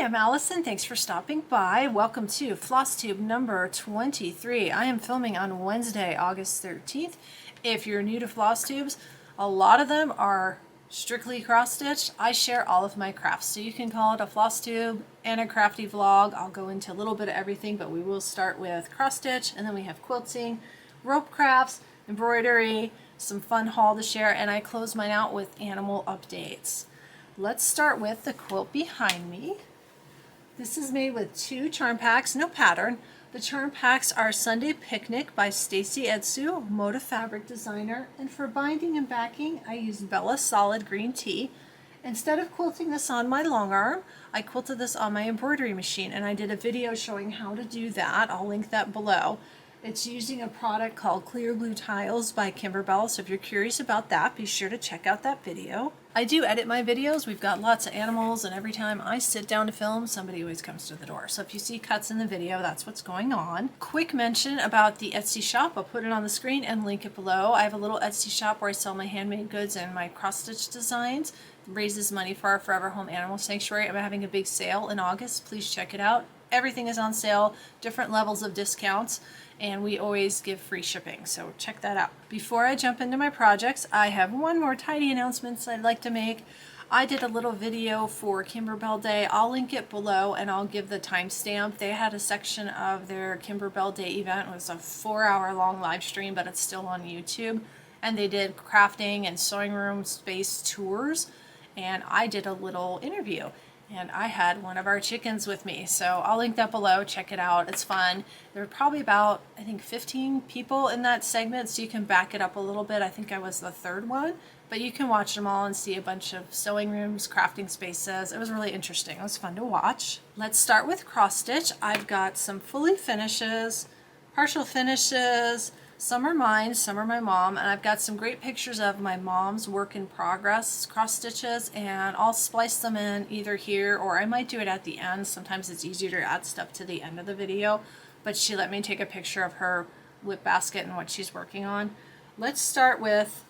I'm Allison. Thanks for stopping by. Welcome to Flosstube number 23. I am filming on Wednesday, August 13th. If you're new to Flosstubes, a lot of them are strictly cross-stitch. I share all of my crafts, so you can call it a Flosstube and a crafty vlog. I'll go into a little bit of everything, but we will start with cross-stitch, and then we have quilting, rope crafts, embroidery, some fun haul to share, and I close mine out with animal updates. Let's start with the quilt behind me. This is made with 2 charm packs, no pattern. The charm packs are Sunday Picnic by Stacy Edsu, Moda fabric designer, and for binding and backing I used Bella Solid Green Tea. Instead of quilting this on my long arm, I quilted this on my embroidery machine, and I did a video showing how to do that. I'll link that below. It's using a product called Clear Blue Tiles by Kimberbell, so if you're curious about that, be sure to check out that video. I do edit my videos. We've got lots of animals, and every time I sit down to film, somebody always comes to the door. So if you see cuts in the video, that's what's going on. Quick mention about the Etsy shop. I'll put it on the screen and link it below. I have a little Etsy shop where I sell my handmade goods and my cross-stitch designs. It raises money for our Forever Home Animal Sanctuary. I'm having a big sale in August. Please check it out. Everything is on sale, different levels of discounts, and we always give free shipping, so check that out. Before I jump into my projects, I have one more tiny announcement I'd like to make. I did a little video for Kimberbell Day. I'll link it below and I'll give the timestamp. They had a section of their Kimberbell Day event. It was a 4-hour long live stream, but it's still on YouTube. And they did crafting and sewing room space tours, and I did a little interview. And I had one of our chickens with me, so I'll link that below. Check it out. It's fun. There were probably about, I think, 15 people in that segment, so you can back it up a little bit. I think I was the 3rd one, but you can watch them all and see a bunch of sewing rooms, crafting spaces. It was really interesting. It was fun to watch. Let's start with cross stitch. I've got some fully finishes, partial finishes. Some are mine, some are my mom, and I've got some great pictures of my mom's work in progress cross stitches, and I'll splice them in either here or I might do it at the end. Sometimes it's easier to add stuff to the end of the video, but she let me take a picture of her whip basket and what she's working on. Let's start with,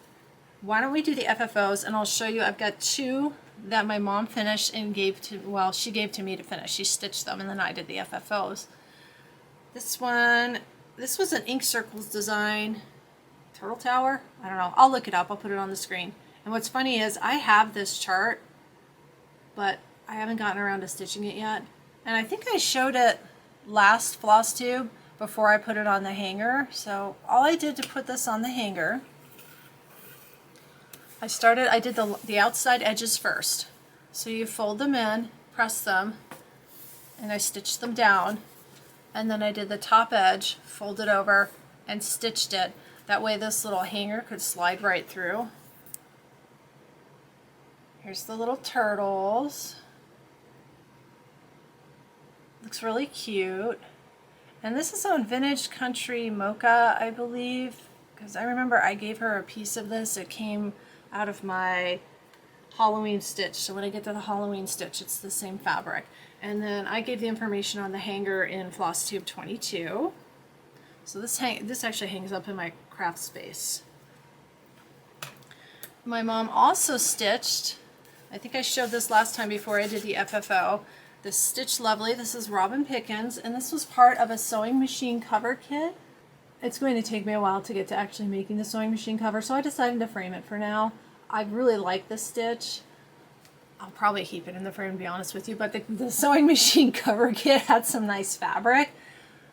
why don't we do the FFOs, and I'll show you. I've got 2 that my mom finished and gave to, well, she gave to me to finish. She stitched them and then I did the FFOs. This was an Ink Circles design, Turtle Tower? I don't know. I'll look it up. I'll put it on the screen. And what's funny is I have this chart, but I haven't gotten around to stitching it yet. And I think I showed it last Flosstube before I put it on the hanger. So all I did to put this on the hanger, I did the outside edges first. So you fold them in, press them, and I stitched them down. And then I did the top edge, folded over, and stitched it. That way this little hanger could slide right through. Here's the little turtles. Looks really cute. And this is on Vintage Country Mocha, I believe, because I remember I gave her a piece of this. It came out of my Halloween stitch. So when I get to the Halloween stitch, it's the same fabric. And then I gave the information on the hanger in Flosstube 22. So this actually hangs up in my craft space. My mom also stitched, I think I showed this last time before I did the FFO, this Stitch Lovely. This is Robin Pickens, and this was part of a sewing machine cover kit. It's going to take me a while to get to actually making the sewing machine cover, so I decided to frame it for now. I really like this stitch. I'll probably keep it in the frame, to be honest with you, but the sewing machine cover kit had some nice fabric.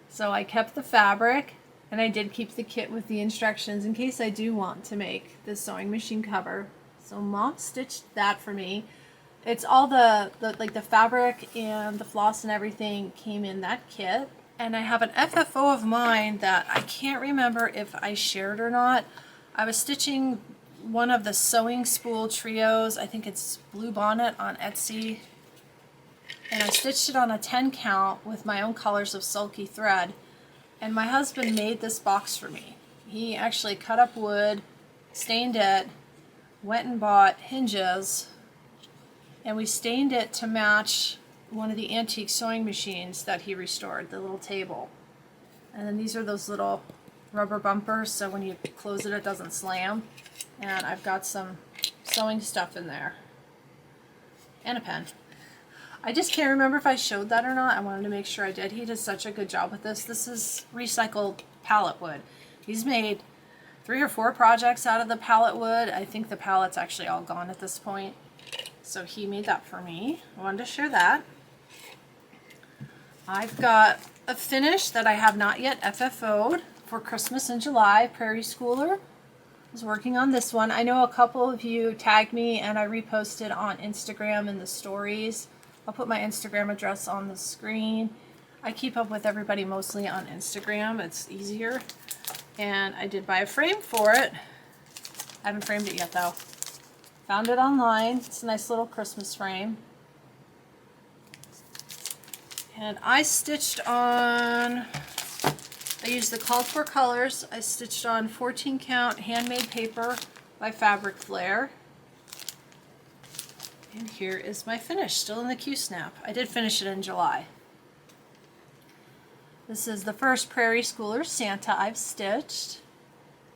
So I kept the fabric, and I did keep the kit with the instructions in case I do want to make the sewing machine cover. So Mom stitched that for me. It's all the fabric and the floss and everything came in that kit. And I have an FFO of mine that I can't remember if I shared or not. I was stitching one of the sewing spool trios, I think it's Blue Bonnet on Etsy, and I stitched it on a 10 count with my own colors of sulky thread, and my husband made this box for me. He actually cut up wood, stained it, went and bought hinges, and we stained it to match one of the antique sewing machines that he restored, the little table. And then these are those little rubber bumpers, so when you close it, it doesn't slam. And I've got some sewing stuff in there. And a pen. I just can't remember if I showed that or not. I wanted to make sure I did. He did such a good job with this. This is recycled pallet wood. He's made 3 or 4 projects out of the pallet wood. I think the pallet's actually all gone at this point. So he made that for me. I wanted to share that. I've got a finish that I have not yet FFO'd for Christmas in July. Prairie Schooler. I was working on this one. I know a couple of you tagged me and I reposted on Instagram in the stories. I'll put my Instagram address on the screen. I keep up with everybody mostly on Instagram. It's easier. And I did buy a frame for it. I haven't framed it yet though. Found it online. It's a nice little Christmas frame. And I stitched on, I used the called for colors. I stitched on 14 count handmade paper by Fabric Flair. And here is my finish, still in the Q-snap. I did finish it in July. This is the first Prairie Schooler Santa I've stitched.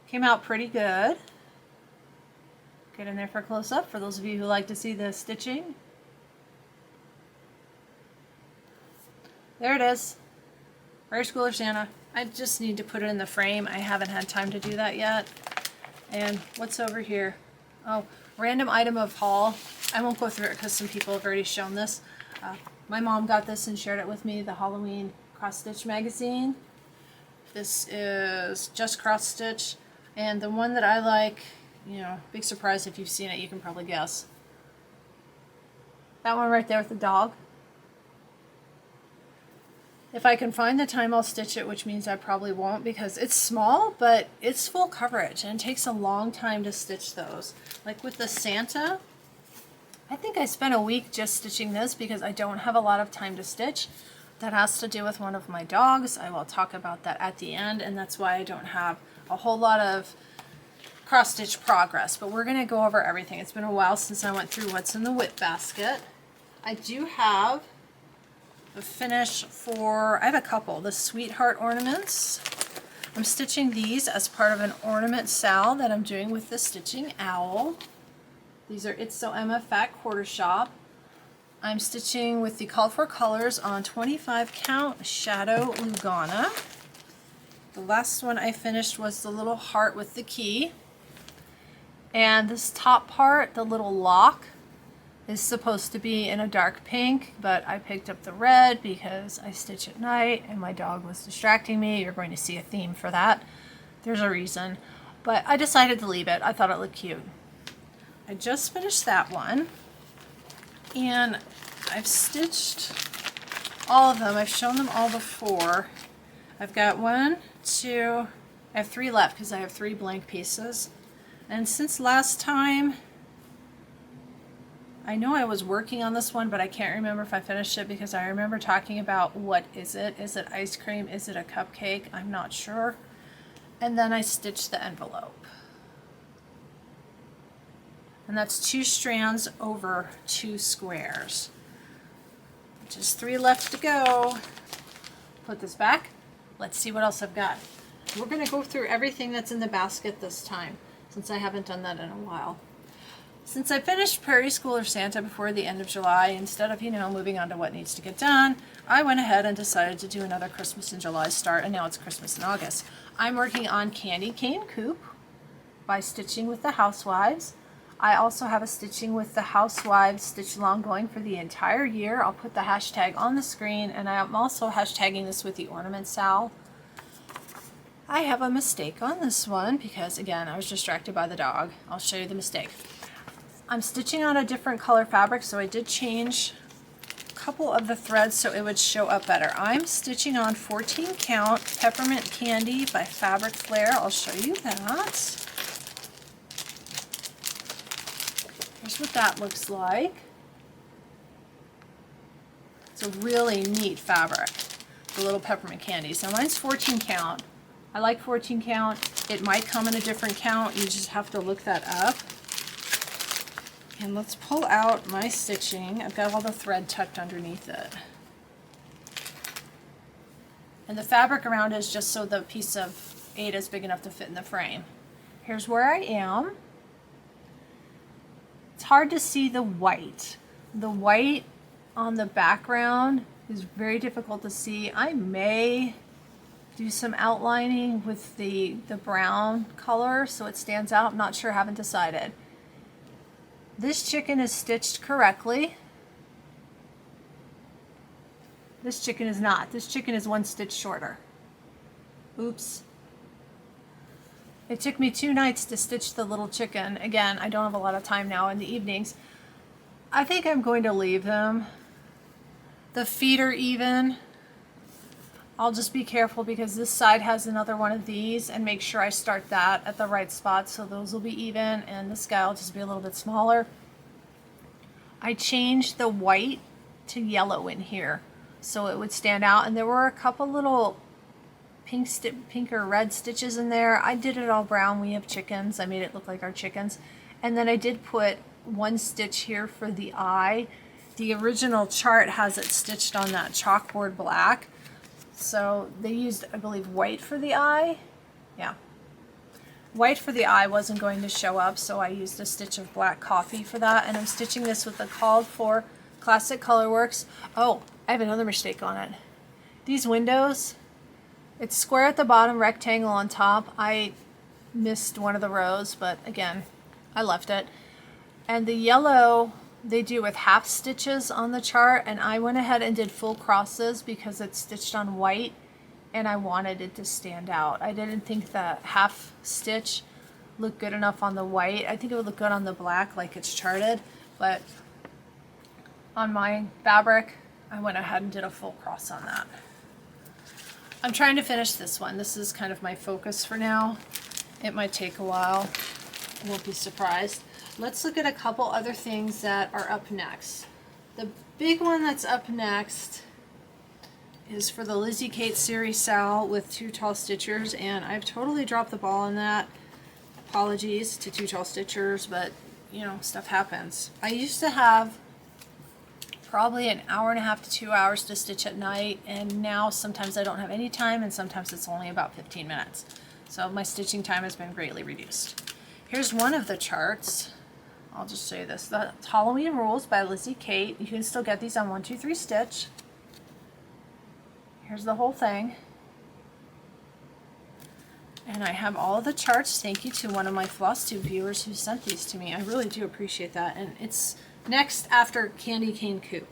Came out pretty good. Get in there for a close-up for those of you who like to see the stitching. There it is. Prairie Schooler Santa. I just need to put it in the frame. I haven't had time to do that yet. And what's over here? Oh, random item of haul. I won't go through it because some people have already shown this. My mom got this and shared it with me, the Halloween cross stitch magazine. This is just cross stitch, and the one that I like, you know, big surprise if you've seen it, you can probably guess. That one right there with the dog. If I can find the time, I'll stitch it, which means I probably won't because it's small, but it's full coverage and it takes a long time to stitch those. Like with the Santa, I think I spent a week just stitching this because I don't have a lot of time to stitch. That has to do with one of my dogs. I will talk about that at the end, and that's why I don't have a whole lot of cross stitch progress, but we're going to go over everything. It's been a while since I went through what's in the whip basket. I do have a finish for, I have a couple, the Sweetheart ornaments. I'm stitching these as part of an ornament sal that I'm doing with the Stitching Owl. These are It's So Emma Fat Quarter Shop. I'm stitching with the Call for Colors on 25 count Shadow Lugana. The last one I finished was the little heart with the key. And this top part, the little lock, is supposed to be in a dark pink, but I picked up the red because I stitch at night and my dog was distracting me. You're going to see a theme for that. There's a reason. But I decided to leave it. I thought it looked cute. I just finished that one. And I've stitched all of them. I've shown them all before. I've got 1, 2, I have 3 left because I have 3 blank pieces. And since last time, I know I was working on this one, but I can't remember if I finished it because I remember talking about what is it? Is it ice cream? Is it a cupcake? I'm not sure. And then I stitched the envelope. And that's 2 strands over 2 squares. Just 3 left to go. Put this back. Let's see what else I've got. We're going to go through everything that's in the basket this time, since I haven't done that in a while. Since I finished Prairie Schooler Santa before the end of July, instead of, moving on to what needs to get done, I went ahead and decided to do another Christmas in July start, and now it's Christmas in August. I'm working on Candy Cane Coupe by Stitching with the Housewives. I also have a Stitching with the Housewives stitch along going for the entire year. I'll put the hashtag on the screen, and I'm also hashtagging this with the ornament sal. I have a mistake on this one because, again, I was distracted by the dog. I'll show you the mistake. I'm stitching on a different color fabric, so I did change a couple of the threads so it would show up better. I'm stitching on 14 count Peppermint Candy by Fabric Flair. I'll show you that. Here's what that looks like. It's a really neat fabric, the little peppermint candies. Now mine's 14 count. I like 14 count. It might come in a different count. You just have to look that up. And let's pull out my stitching. I've got all the thread tucked underneath it. And the fabric around it is just so the piece of 8 is big enough to fit in the frame. Here's where I am. It's hard to see the white. The white on the background is very difficult to see. I may do some outlining with the brown color so it stands out. I'm not sure, haven't decided. This chicken is stitched correctly. This chicken is not. This chicken is 1 stitch shorter. Oops. It took me 2 nights to stitch the little chicken. Again, I don't have a lot of time now in the evenings. I think I'm going to leave them. The feet are even. I'll just be careful because this side has another one of these, and make sure I start that at the right spot so those will be even, and this guy will just be a little bit smaller. I changed the white to yellow in here so it would stand out, and there were a couple little pink or red stitches in there. I did it all brown. We have chickens. I made it look like our chickens. And then I did put 1 stitch here for the eye. The original chart has it stitched on that chalkboard black. So they used, I believe, white for the eye. Yeah. White for the eye wasn't going to show up, so I used a stitch of black coffee for that. And I'm stitching this with the called for Classic Colorworks. Oh, I have another mistake on it. These windows, it's square at the bottom, rectangle on top. I missed one of the rows, but again, I left it. And the yellow they do with half stitches on the chart, and I went ahead and did full crosses because it's stitched on white and I wanted it to stand out. I didn't think the half stitch looked good enough on the white. I think it would look good on the black like it's charted, but on my fabric I went ahead and did a full cross on that. I'm trying to finish this one. This is kind of my focus for now. It might take a while. I won't be surprised. Let's look at a couple other things that are up next. The big one that's up next is for the Lizzie Kate Series Sal with 2 Tall Stitchers, and I've totally dropped the ball on that. Apologies to 2 Tall Stitchers, but you know, stuff happens. I used to have probably an hour and a half to 2 hours to stitch at night, and now sometimes I don't have any time, and sometimes it's only about 15 minutes. So my stitching time has been greatly reduced. Here's one of the charts. I'll just show you this. The Halloween Rules by Lizzie Kate. You can still get these on 1, 2, 3 stitch. Here's the whole thing. And I have all of the charts. Thank you to one of my Flosstube viewers who sent these to me. I really do appreciate that. And it's next after Candy Cane Coop.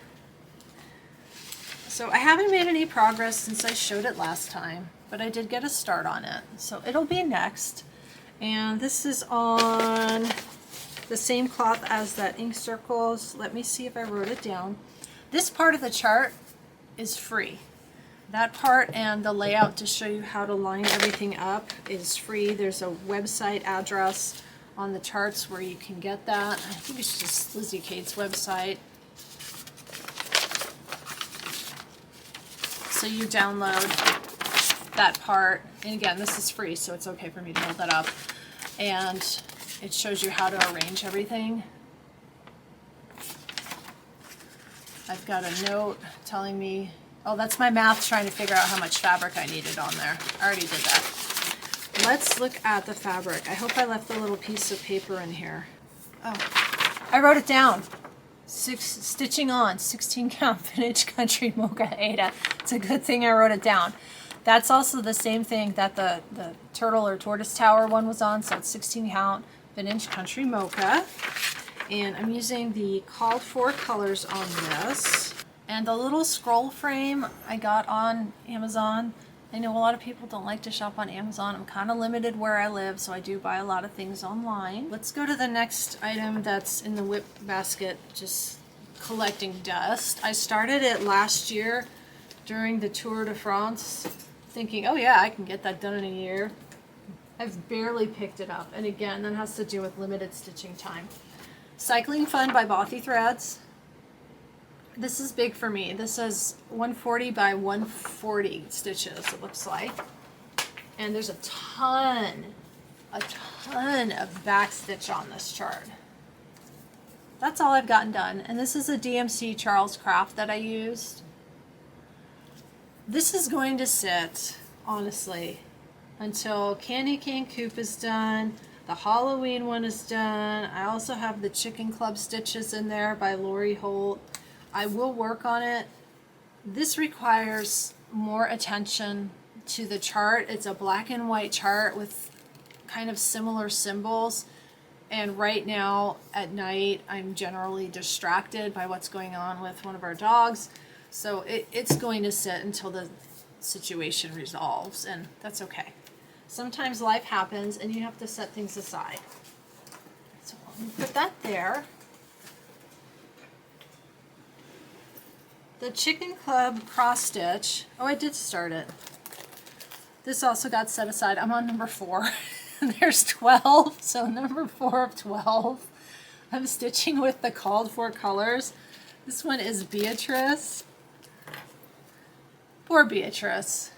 So I haven't made any progress since I showed it last time, but I did get a start on it. So it'll be next. And this is on the same cloth as that ink circles. Let me see if I wrote it down. This part of the chart is free. That part and the layout to show you how to line everything up is free. There's a website address on the charts where you can get that. I think it's just Lizzie Kate's website. So you download that part, and again, this is free, so it's okay for me to hold that up. And it shows you how to arrange everything. I've got a note telling me, oh, that's my math trying to figure out how much fabric I needed on there. I already did that. Let's look at the fabric. I hope I left a little piece of paper in here. Oh, I wrote it down. Stitching on 16 count vintage country mocha Ada. It's a good thing I wrote it down. That's also the same thing that the turtle or tortoise tower one was on, so it's 16 count vintage country mocha. And I'm using the called for colors on this. And the little scroll frame I got on Amazon. I know a lot of people don't like to shop on Amazon. I'm kind of limited where I live, so I do buy a lot of things online. Let's go to the next item that's in the whip basket, just collecting dust. I started it last year during the Tour de France, thinking, oh yeah, I can get that done in a year. I've barely picked it up, and again, that has to do with limited stitching time. Cycling Fun by Bothy Threads. This is big for me. This is 140 by 140 stitches, it looks like. And there's a ton of back stitch on this chart. That's all I've gotten done. And this is a DMC Charles Craft that I used. This is going to sit, honestly, until Candy Cane Coop is done. The Halloween one is done. I also have the Chicken Club stitches in there by Lori Holt. I will work on it. This requires more attention to the chart. It's a black and white chart with kind of similar symbols. And right now at night, I'm generally distracted by what's going on with one of our dogs. So it's going to sit until the situation resolves, and that's okay. Sometimes life happens and you have to set things aside. So I'll put that there. The Chicken Club cross stitch. Oh, I did start it. This also got set aside. I'm on number 4. There's 12, so number 4 of 12. I'm stitching with the called for colors. This one is Beatrice. Poor Beatrice.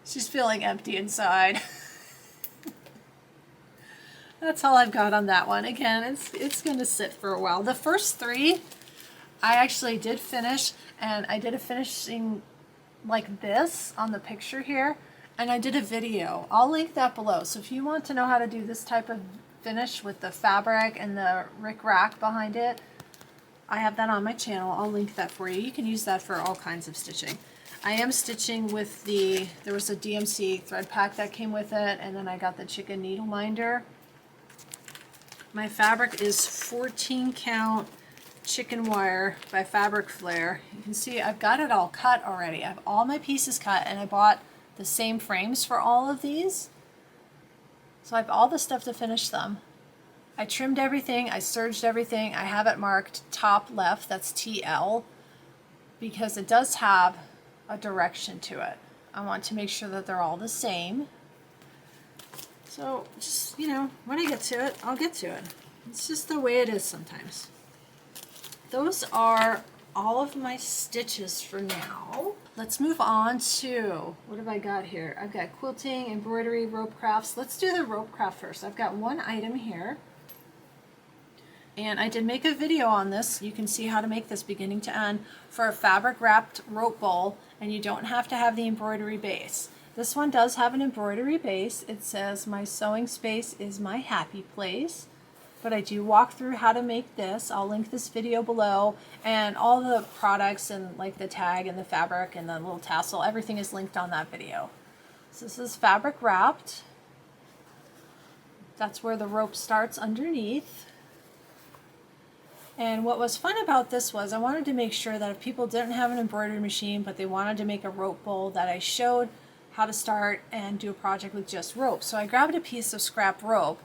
She's feeling empty inside. That's all I've got on that one. Again, it's going to sit for a while. The first 3 I actually did finish, and I did a finishing like this on the picture here, and I did a video. I'll link that below. So if you want to know how to do this type of finish with the fabric and the rick-rack behind it, I have that on my channel. I'll link that for you. You can use that for all kinds of stitching. I am stitching with there was a DMC thread pack that came with it, and then I got the chicken needle minder. My fabric is 14 count chicken wire by Fabric Flare. You can see I've got it all cut already. I have all my pieces cut, and I bought the same frames for all of these. So I have all the stuff to finish them. I trimmed everything, I serged everything. I have it marked top left, that's TL, because it does have a direction to it. I want to make sure that they're all the same. So just, you know, when I get to it, I'll get to it. It's just the way it is sometimes. Those are all of my stitches for now. Let's move on to, what have I got here? I've got quilting, embroidery, rope crafts. Let's do the rope craft first. I've got one item here. And I did make a video on this. You can see how to make this beginning to end for a fabric wrapped rope bowl, and you don't have to have the embroidery base. This one does have an embroidery base. It says, "My sewing space is my happy place." But I do walk through how to make this. I'll link this video below, and all the products and like the tag and the fabric and the little tassel, everything is linked on that video. So this is fabric wrapped. That's where the rope starts underneath. And what was fun about this was I wanted to make sure that if people didn't have an embroidery machine but they wanted to make a rope bowl, that I showed how to start and do a project with just rope. So I grabbed a piece of scrap rope,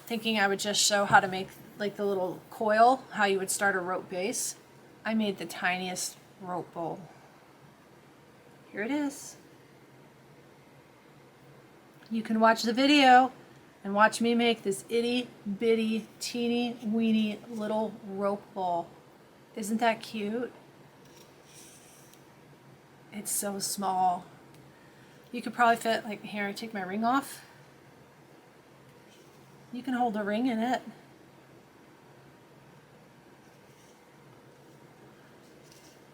thinking I would just show how to make like the little coil, how you would start a rope base. I made the tiniest rope bowl. Here it is. You can watch the video and watch me make this itty bitty teeny weeny little rope bowl. Isn't that cute? It's so small. You could probably fit, like, here, I take my ring off. You can hold a ring in it.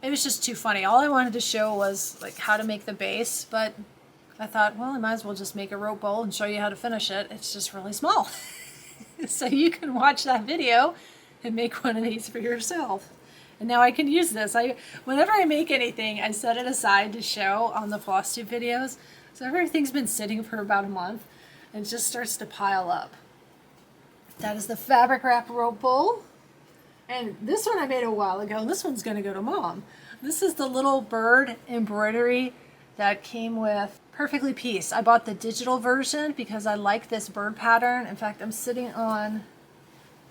It was just too funny. All I wanted to show was like how to make the base, but I thought, well, I might as well just make a rope bowl and show you how to finish it. It's just really small. So you can watch that video and make one of these for yourself. And now I can use this. Whenever I make anything, I set it aside to show on the Flosstube videos. So everything's been sitting for about a month and it just starts to pile up. That is the fabric wrap rope bowl. And this one I made a while ago, and this one's going to go to Mom. This is the little bird embroidery that came with Perfectly Piece. I bought the digital version because I like this bird pattern. In fact, I'm sitting on,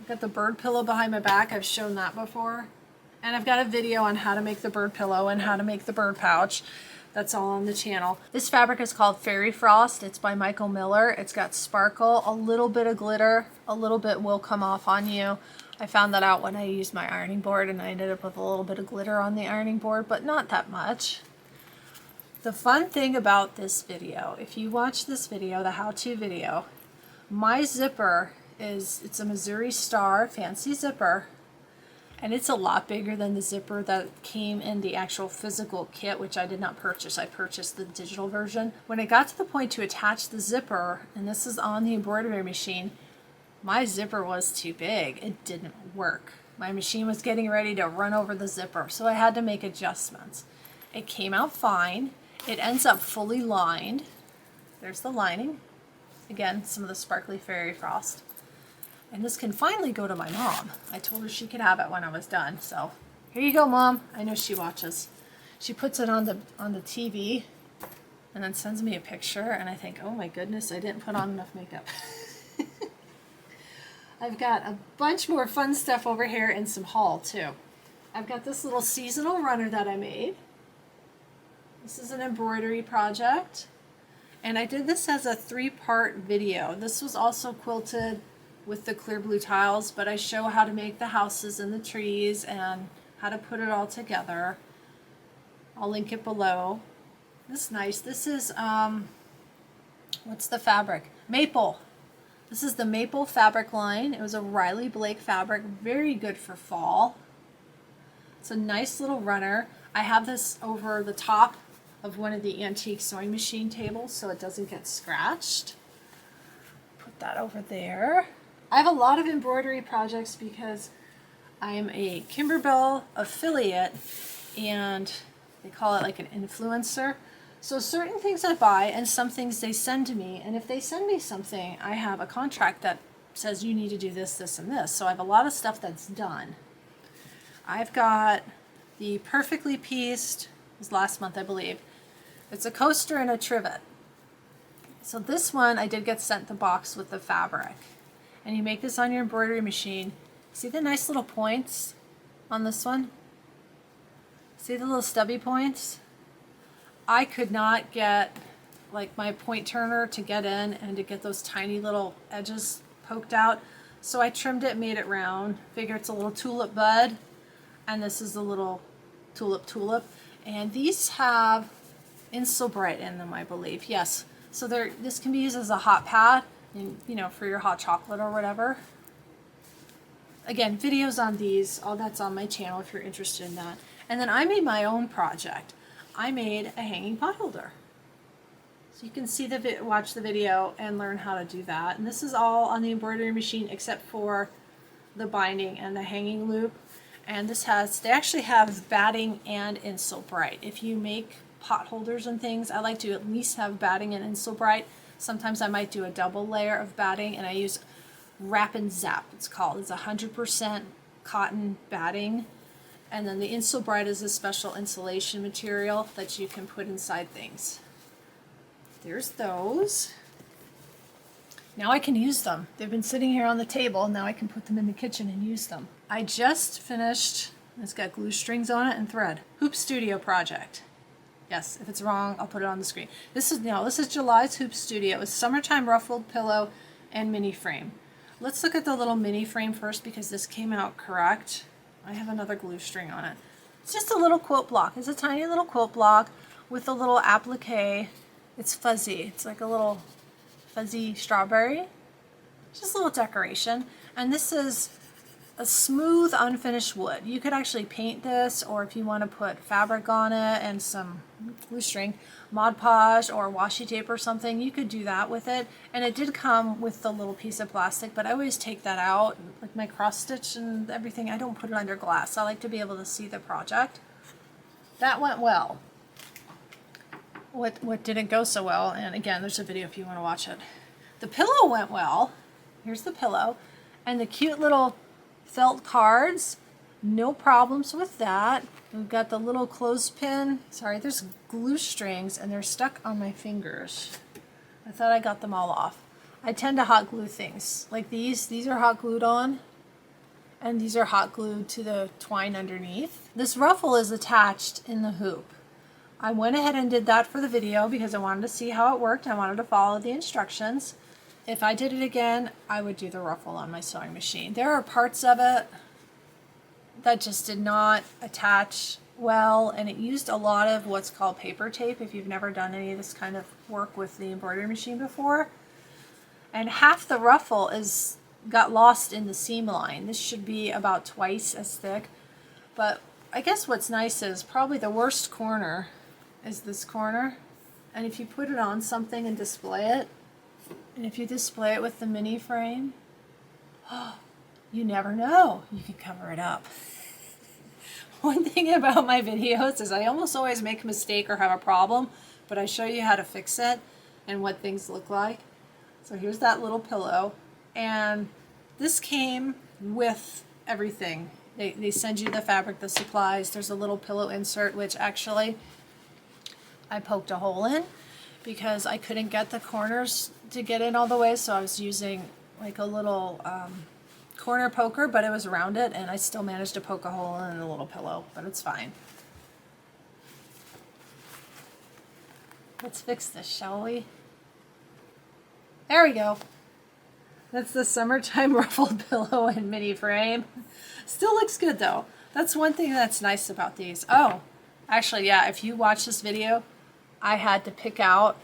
I've got the bird pillow behind my back. I've shown that before. And I've got a video on how to make the bird pillow and how to make the bird pouch. That's all on the channel. This fabric is called Fairy Frost. It's by Michael Miller. It's got sparkle, a little bit of glitter, a little bit will come off on you. I found that out when I used my ironing board, and I ended up with a little bit of glitter on the ironing board, but not that much. The fun thing about this video, if you watch this video, the how-to video, my zipper it's a Missouri Star fancy zipper, and it's a lot bigger than the zipper that came in the actual physical kit, which I did not purchase. I purchased the digital version. When it got to the point to attach the zipper, and this is on the embroidery machine, my zipper was too big. It didn't work. My machine was getting ready to run over the zipper, so I had to make adjustments. It came out fine. It ends up fully lined. There's the lining. Again, some of the sparkly fairy frost. And this can finally go to my mom. I told her she could have it when I was done, so here you go, Mom. I know she watches. She puts it on the TV and then sends me a picture, and I think, oh my goodness, I didn't put on enough makeup. I've got a bunch more fun stuff over here and some haul too. I've got this little seasonal runner that I made. This is an embroidery project, and I did this as a 3-part video. This was also quilted with the clear blue tiles, but I show how to make the houses and the trees and how to put it all together. I'll link it below. This is nice. This is, what's the fabric? Maple. This is the maple fabric line. It was a Riley Blake fabric, very good for fall. It's a nice little runner. I have this over the top of one of the antique sewing machine tables so it doesn't get scratched. Put that over there. I have a lot of embroidery projects because I am a Kimberbell affiliate, and they call it like an influencer. So certain things I buy and some things they send to me, and if they send me something, I have a contract that says you need to do this, this, and this. So I have a lot of stuff that's done. I've got the Perfectly Pieced, it was last month I believe. It's a coaster and a trivet. So this one I did get sent the box with the fabric. And you make this on your embroidery machine. See the nice little points on this one? See the little stubby points? I could not get like my point turner to get in and to get those tiny little edges poked out. So I trimmed it, made it round. Figure it's a little tulip bud. And this is a little tulip. And these have Insulbright in them, I believe. Yes. So this can be used as a hot pad, and, you know, for your hot chocolate or whatever. Again, videos on these, all that's on my channel if you're interested in that. And then I made my own project. I made a hanging pot holder. So you can see watch the video and learn how to do that. And this is all on the embroidery machine except for the binding and the hanging loop. And this they actually have batting and Insulbright. If you make pot holders and things, I like to at least have batting and Insulbright. Sometimes I might do a double layer of batting, and I use Wrap and Zap, it's called. It's 100% cotton batting. And then the Insulbright is a special insulation material that you can put inside things. There's those. Now I can use them. They've been sitting here on the table. Now I can put them in the kitchen and use them. I just finished, it's got glue strings on it and thread. Hoop Studio project. Yes, if it's wrong, I'll put it on the screen. This is July's Hoop Studio. It was summertime ruffled pillow and mini frame. Let's look at the little mini frame first because this came out correct. I have another glue string on it. It's just a little quilt block. It's a tiny little quilt block with a little applique. It's fuzzy. It's like a little fuzzy strawberry. Just a little decoration. And this is a smooth unfinished wood. You could actually paint this, or if you want to put fabric on it and some glue string, Mod Podge or washi tape or something, you could do that with it. And it did come with the little piece of plastic, but I always take that out, like my cross stitch and everything. I don't put it under glass. I like to be able to see the project. That went well. What didn't go so well, and again, there's a video if you want to watch it. The pillow went well. Here's the pillow, and the cute little felt cards, no problems with that. We've got the little clothespin. Sorry, there's glue strings and they're stuck on my fingers. I thought I got them all off. I tend to hot glue things. Like these are hot glued on, and these are hot glued to the twine underneath. This ruffle is attached in the hoop. I went ahead and did that for the video because I wanted to see how it worked. I wanted to follow the instructions. If I did it again, I would do the ruffle on my sewing machine. There are parts of it that just did not attach well, and it used a lot of what's called paper tape if you've never done any of this kind of work with the embroidery machine before. And half the ruffle got lost in the seam line. This should be about twice as thick, but I guess what's nice is probably the worst corner is this corner, and if you put it on something and display it, and if you display it with the mini frame, oh, you never know. You can cover it up. One thing about my videos is I almost always make a mistake or have a problem, but I show you how to fix it and what things look like. So here's that little pillow, and this came with everything. They send you the fabric, the supplies. There's a little pillow insert, which actually I poked a hole in because I couldn't get the corners to get in all the way, so I was using like a little corner poker, but it was rounded, and I still managed to poke a hole in the little pillow, but it's fine. Let's fix this, shall we? There we go. That's the summertime ruffled pillow and mini frame. Still looks good though. That's one thing that's nice about these. Oh, actually, yeah, if you watch this video, I had to pick out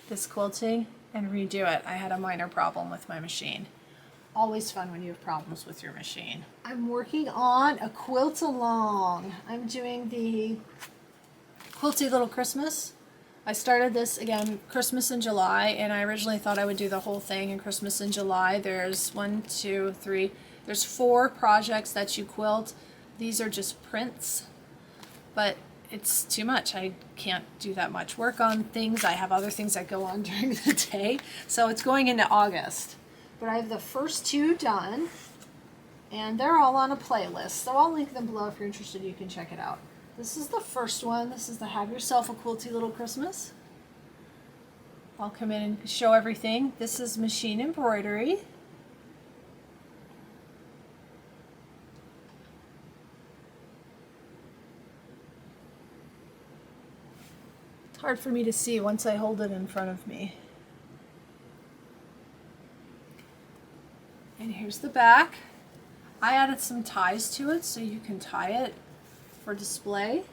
this quilting and redo it. I had a minor problem with my machine. Always fun when you have problems with your machine. I'm working on a quilt along. I'm doing the Quilty Little Christmas. I started this, again, Christmas in July, and I originally thought I would do the whole thing in Christmas in July. There's 1, 2, 3, there's 4 projects that you quilt. These are just prints, but it's too much. I can't do that much work on things. I have other things that go on during the day, so it's going into August. But I have the first 2 done, and they're all on a playlist, so I'll link them below if you're interested. You can check it out. This is the first one. This is the Have Yourself a Quilty Little Christmas. I'll come in and show everything. This is machine embroidery. It's hard for me to see once I hold it in front of me. And here's the back. I added some ties to it so you can tie it for display.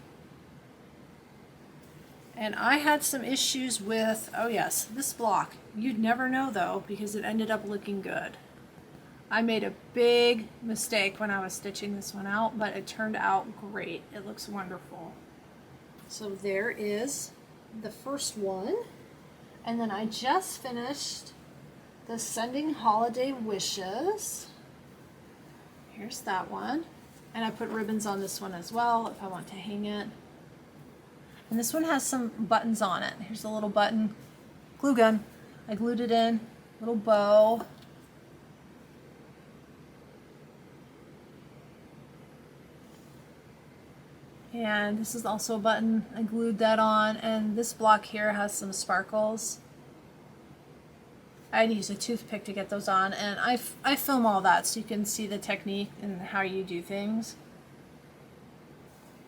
And I had some issues with, oh yes, this block. You'd never know though, because it ended up looking good. I made a big mistake when I was stitching this one out, but it turned out great. It looks wonderful. So there is the first one. And then I just finished the Sending Holiday Wishes. Here's that one. And I put ribbons on this one as well if I want to hang it. And this one has some buttons on it. Here's a little button glue gun. I glued it in, little bow. And this is also a button. I glued that on, and this block here has some sparkles. I had to use a toothpick to get those on, and I film all that so you can see the technique and how you do things.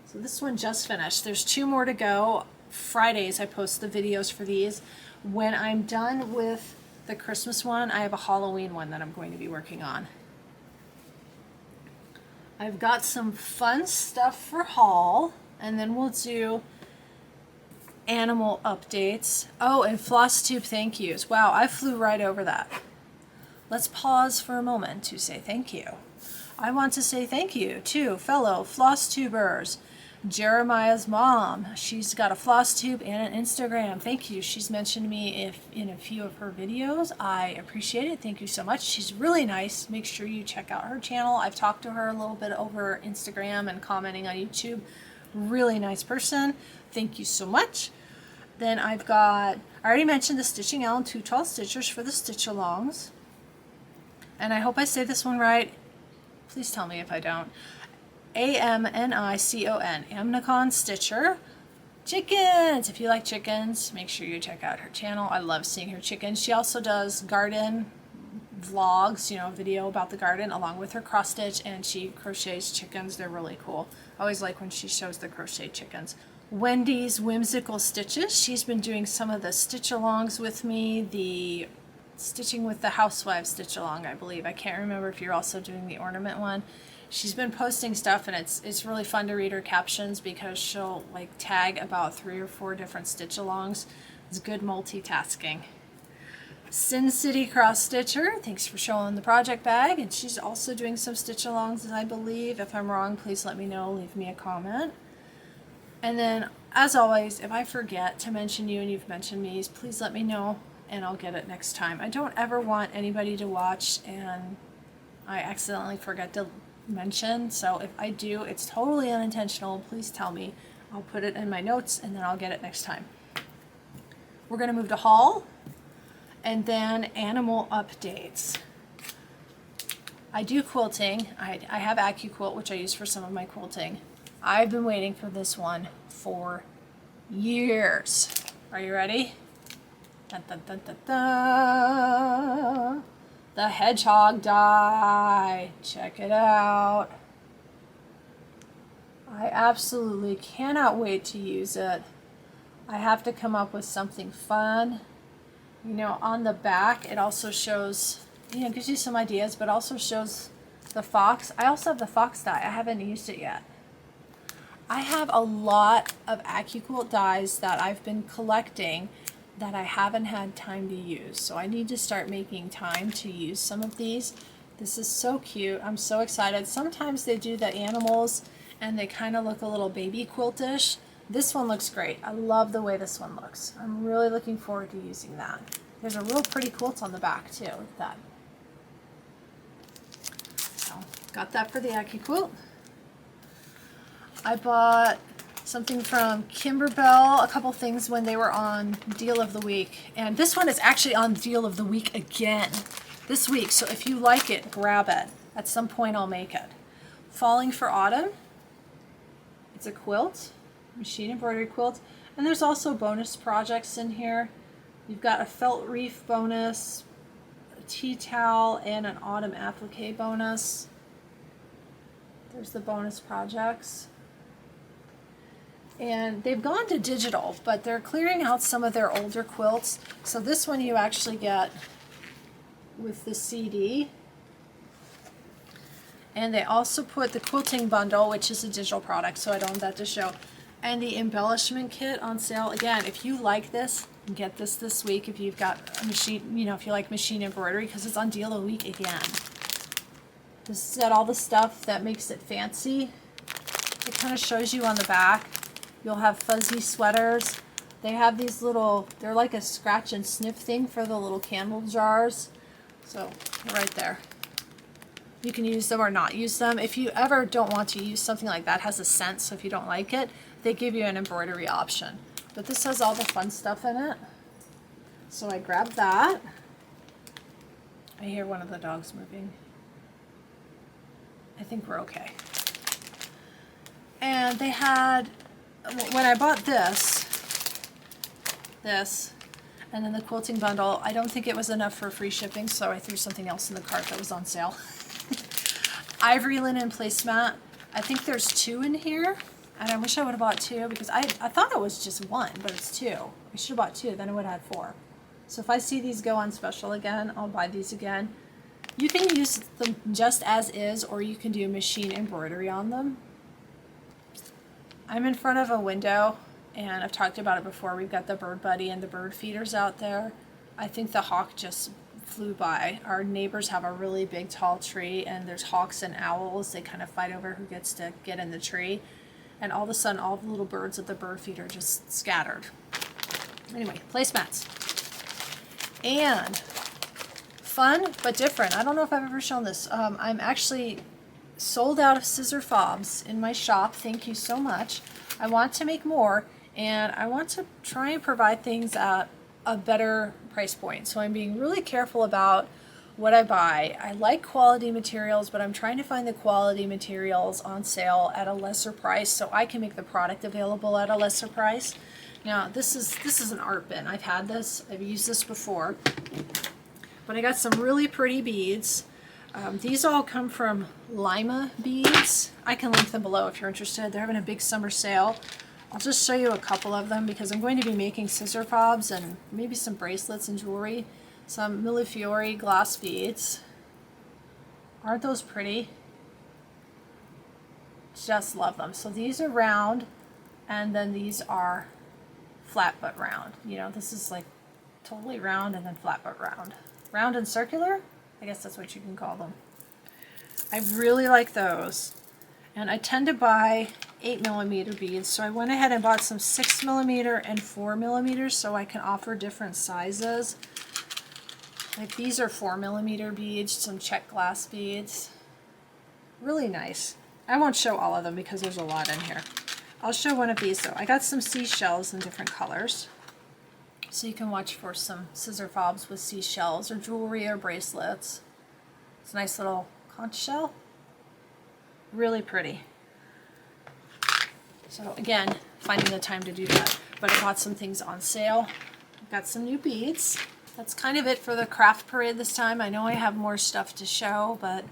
So this one just finished. There's 2 more to go. Fridays I post the videos for these. When I'm done with the Christmas one, I have a Halloween one that I'm going to be working on. I've got some fun stuff for haul, and then we'll do animal updates. Oh, and Flosstube thank yous. Wow, I flew right over that. Let's pause for a moment to say thank you. I want to say thank you to fellow Flosstubers. Jeremiah's mom. She's got a Flosstube and an Instagram. Thank you. She's mentioned me in a few of her videos. I appreciate it. Thank you so much. She's really nice. Make sure you check out her channel. I've talked to her a little bit over Instagram and commenting on YouTube. Really nice person. Thank you so much. Then I've got, I already mentioned the Stitching Allen 2 Tall Stitchers for the stitch alongs. And I hope I say this one right. Please tell me if I don't. A-M-N-I-C-O-N, Amnicon Stitcher. Chickens! If you like chickens, make sure you check out her channel. I love seeing her chickens. She also does garden vlogs, you know, video about the garden along with her cross stitch, and she crochets chickens. They're really cool. I always like when she shows the crochet chickens. Wendy's Whimsical Stitches. She's been doing some of the stitch alongs with me, the stitching with the housewives stitch along, I believe. I can't remember if you're also doing the ornament one. She's been posting stuff, and it's really fun to read her captions because she'll like tag about 3 or 4 different stitch alongs. It's good multitasking. Sin City Cross Stitcher, thanks for showing the project bag, and she's also doing some stitch alongs, I believe. If I'm wrong, please let me know, leave me a comment. And then, as always, if I forget to mention you and you've mentioned me, please let me know and I'll get it next time. I don't ever want anybody to watch and I accidentally forget to mention. So if I do, it's totally unintentional. Please tell me. I'll put it in my notes and then I'll get it next time. We're going to move to haul and then animal updates. I do quilting. I have AccuQuilt, which I use for some of my quilting. I've been waiting for this one for years. Are you ready? Dun, dun, dun, dun, dun. The hedgehog die. Check it out. I absolutely cannot wait to use it. I have to come up with something fun. You know, on the back, it also shows, you know, gives you some ideas, but also shows the fox. I also have the fox die. I haven't used it yet. I have a lot of AccuQuilt dies that I've been collecting that I haven't had time to use. So I need to start making time to use some of these. This is so cute. I'm so excited. Sometimes they do the animals and they kind of look a little baby quiltish. This one looks great. I love the way this one looks. I'm really looking forward to using that. There's a real pretty quilt on the back too. Look at that. So got that for the AccuQuilt. I bought something from Kimberbell, a couple things when they were on Deal of the Week. And this one is actually on Deal of the Week again this week. So if you like it, grab it. At some point I'll make it. Falling for Autumn. It's a quilt, machine embroidery quilt. And there's also bonus projects in here. You've got a felt reef bonus, a tea towel, and an autumn applique bonus. There's the bonus projects. And they've gone to digital, but they're clearing out some of their older quilts. So this one you actually get with the CD. And they also put the quilting bundle, which is a digital product, so I don't have that to show, and the embellishment kit on sale. Again, if you like this, get this week if you've got a machine, you know, if you like machine embroidery, because it's on Deal of the Week again. This is all the stuff that makes it fancy. It kind of shows you on the back. You'll have fuzzy sweaters. They have these little, they're like a scratch and sniff thing for the little candle jars. So right there. You can use them or not use them. If you ever don't want to use something like that, has a scent, so if you don't like it, they give you an embroidery option. But this has all the fun stuff in it. So I grabbed that. I hear one of the dogs moving. I think we're okay. And they had, when I bought this, and then the quilting bundle, I don't think it was enough for free shipping, so I threw something else in the cart that was on sale. Ivory linen placemat. I think there's 2 in here, and I wish I would have bought 2 because I thought it was just 1, but it's 2. I should have bought 2, then I would have had 4. So if I see these go on special again, I'll buy these again. You can use them just as is, or you can do machine embroidery on them. I'm in front of a window, and I've talked about it before. We've got the bird buddy and the bird feeders out there. I think the hawk just flew by. Our neighbors have a really big tall tree, and there's hawks and owls. They kind of fight over who gets to get in the tree. And all of a sudden, all the little birds at the bird feeder just scattered. Anyway, placemats. And fun, but different. I don't know if I've ever shown this. I'm actually sold out of scissor fobs in my shop. Thank you so much. I want to make more, and I want to try and provide things at a better price point. So I'm being really careful about what I buy. I like quality materials, but I'm trying to find the quality materials on sale at a lesser price so I can make the product available at a lesser price. Now this is an art bin. I've had this, I've used this before, but I got some really pretty beads. These all come from Lima Beads. I can link them below if you're interested. They're having a big summer sale. I'll just show you a couple of them because I'm going to be making scissor fobs and maybe some bracelets and jewelry. Some Millefiori glass beads. Aren't those pretty? Just love them. So these are round, and then these are flat but round. You know, this is like totally round and then flat but round. Round and circular? I guess that's what you can call them. I really like those. And I tend to buy 8mm beads, so I went ahead and bought some 6mm and 4mm so I can offer different sizes. Like these are 4mm beads, some check glass beads. Really nice. I won't show all of them because there's a lot in here. I'll show one of these though. I got some seashells in different colors. So you can watch for some scissor fobs with seashells or jewelry or bracelets. It's a nice little conch shell. Really pretty. So again, finding the time to do that. But I bought some things on sale. I've got some new beads. That's kind of it for the craft parade this time. I know I have more stuff to show, but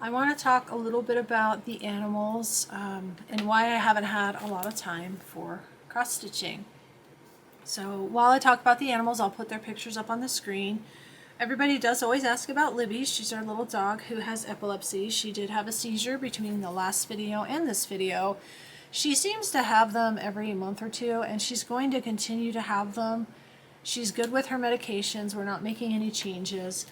I want to talk a little bit about the animals and why I haven't had a lot of time for cross stitching. So while I talk about the animals, I'll put their pictures up on the screen. Everybody does always ask about Libby. She's our little dog who has epilepsy. She did have a seizure between the last video and this video. She seems to have them every month or two, and she's going to continue to have them. She's good with her medications. We're not making any changes.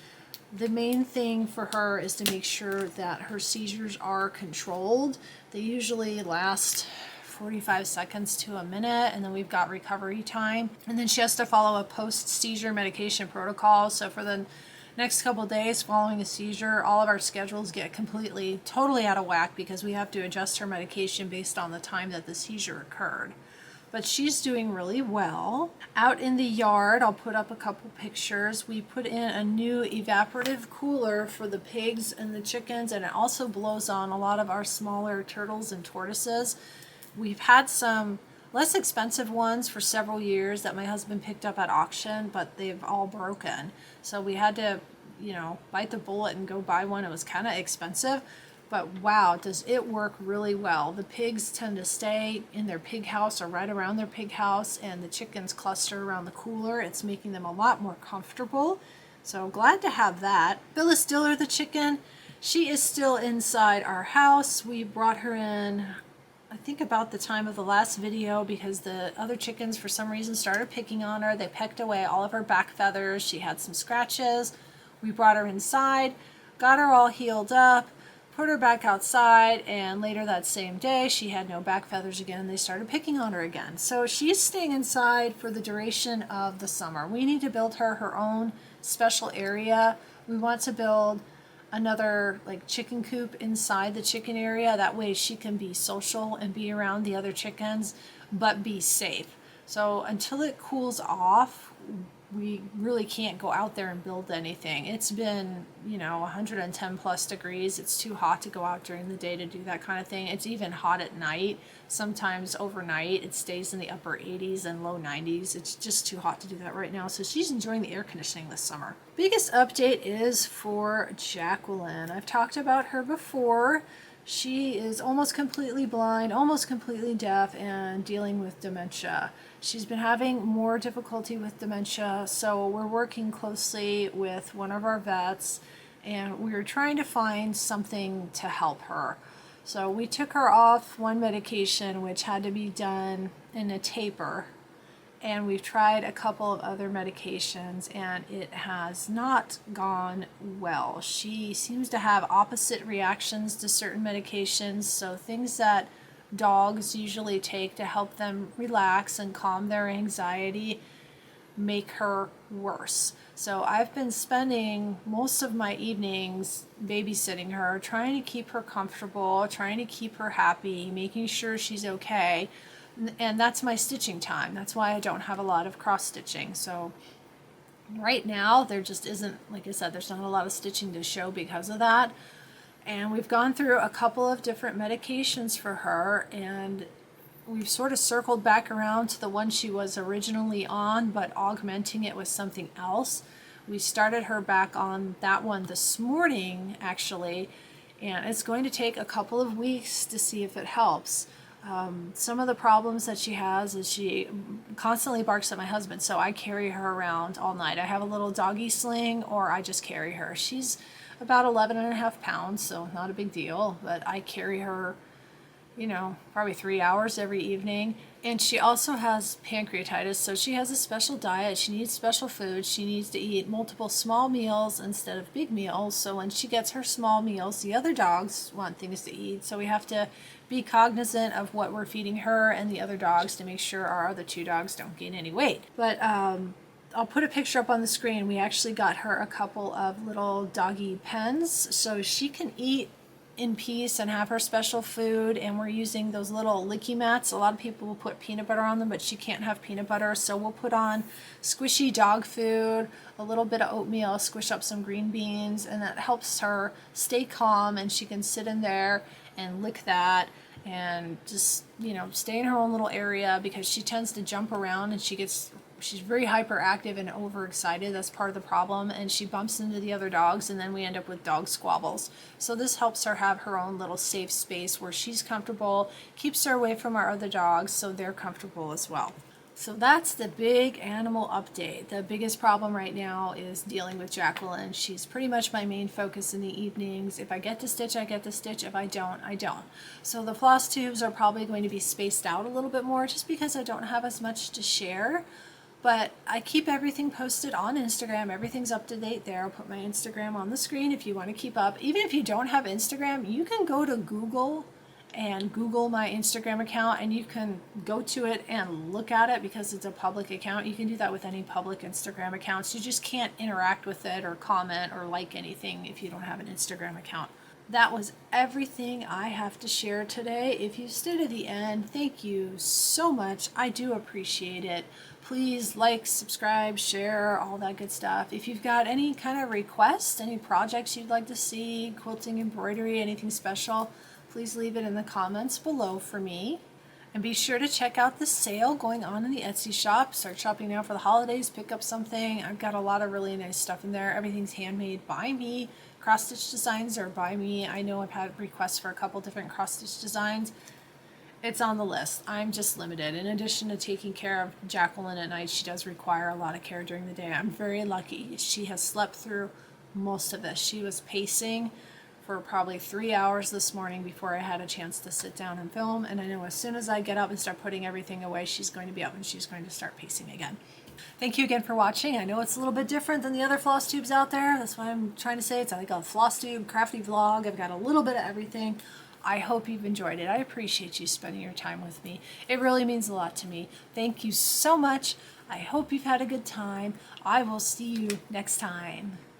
The main thing for her is to make sure that her seizures are controlled. They usually last 45 seconds to a minute, and then we've got recovery time. And then she has to follow a post-seizure medication protocol. So for the next couple days following a seizure, all of our schedules get totally out of whack because we have to adjust her medication based on the time that the seizure occurred. But she's doing really well. Out in the yard, I'll put up a couple pictures. We put in a new evaporative cooler for the pigs and the chickens, and it also blows on a lot of our smaller turtles and tortoises. We've had some less expensive ones for several years that my husband picked up at auction, but they've all broken. So we had to, bite the bullet and go buy one. It was kind of expensive. But wow, does it work really well. The pigs tend to stay in their pig house or right around their pig house, and the chickens cluster around the cooler. It's making them a lot more comfortable. So glad to have that. Phyllis Diller, the chicken, she is still inside our house. We brought her in, I think about the time of the last video, because the other chickens for some reason started picking on her. They pecked away all of her back feathers. She had some scratches. We brought her inside, got her all healed up, put her back outside, and later that same day she had no back feathers again and they started picking on her again. So she's staying inside for the duration of the summer. We need to build her own special area. We want to build another chicken coop inside the chicken area. That way she can be social and be around the other chickens but be safe. So until it cools off, we really can't go out there and build anything. It's been, 110 plus degrees. It's too hot to go out during the day to do that kind of thing. It's even hot at night. Sometimes overnight it stays in the upper 80s and low 90s. It's just too hot to do that right now. So she's enjoying the air conditioning this summer. Biggest update is for Jacqueline. I've talked about her before. She is almost completely blind, almost completely deaf, and dealing with dementia. She's been having more difficulty with dementia, so we're working closely with one of our vets, and we're trying to find something to help her. So we took her off one medication, which had to be done in a taper, and we've tried a couple of other medications, and it has not gone well. She seems to have opposite reactions to certain medications, so things that dogs usually take to help them relax and calm their anxiety make her worse. So I've been spending most of my evenings babysitting her, trying to keep her comfortable, trying to keep her happy, making sure she's okay. And that's my stitching time. That's why I don't have a lot of cross stitching. So right now there just isn't, like I said, there's not a lot of stitching to show because of that. And we've gone through a couple of different medications for her, and we've sort of circled back around to the one she was originally on, but augmenting it with something else. We started her back on that one this morning, actually, and it's going to take a couple of weeks to see if it helps. Some of the problems that she has is she constantly barks at my husband, so I carry her around all night. I have a little doggy sling, or I just carry her. She's about 11.5 pounds, so not a big deal, but I carry her, probably 3 hours every evening. And she also has pancreatitis, so she has a special diet. She needs special food. She needs to eat multiple small meals instead of big meals. So when she gets her small meals, the other dogs want things to eat. So we have to be cognizant of what we're feeding her and the other dogs to make sure our other two dogs don't gain any weight. But I'll put a picture up on the screen. We actually got her a couple of little doggy pens so she can eat in peace and have her special food, and we're using those little licky mats. A lot of people will put peanut butter on them, but she can't have peanut butter, so we'll put on squishy dog food, a little bit of oatmeal, squish up some green beans, and that helps her stay calm, and she can sit in there and lick that and just, you know, stay in her own little area, because she tends to jump around and she's very hyperactive and overexcited. That's part of the problem, and she bumps into the other dogs, and then we end up with dog squabbles. So this helps her have her own little safe space where she's comfortable, keeps her away from our other dogs so they're comfortable as well. So that's the big animal update. The biggest problem right now is dealing with Jacqueline. She's pretty much my main focus in the evenings. If I get to stitch, I get to stitch. If I don't, I don't. So the floss tubes are probably going to be spaced out a little bit more just because I don't have as much to share. But I keep everything posted on Instagram. Everything's up to date there. I'll put my Instagram on the screen if you want to keep up. Even if you don't have Instagram, you can go to Google and Google my Instagram account, and you can go to it and look at it because it's a public account. You can do that with any public Instagram accounts. You just can't interact with it or comment or like anything if you don't have an Instagram account. That was everything I have to share today. If you stayed to the end, thank you so much. I do appreciate it. Please like, subscribe, share, all that good stuff. If you've got any kind of requests, any projects you'd like to see, quilting, embroidery, anything special, please leave it in the comments below for me. And be sure to check out the sale going on in the Etsy shop. Start shopping now for the holidays, pick up something. I've got a lot of really nice stuff in there. Everything's handmade by me. Cross-stitch designs are by me. I know I've had requests for a couple different cross-stitch designs. It's on the list. I'm just limited. In addition to taking care of Jacqueline at night, she does require a lot of care during the day. I'm very lucky. She has slept through most of this. She was pacing for probably 3 hours this morning before I had a chance to sit down and film, and I know as soon as I get up and start putting everything away, she's going to be up and she's going to start pacing again. Thank you again for watching. I know it's a little bit different than the other floss tubes out there. That's why I'm trying to say it's like a Flosstube Crafty vlog. I've got a little bit of everything. I hope you've enjoyed it. I appreciate you spending your time with me. It really means a lot to me. Thank you so much. I hope you've had a good time. I will see you next time.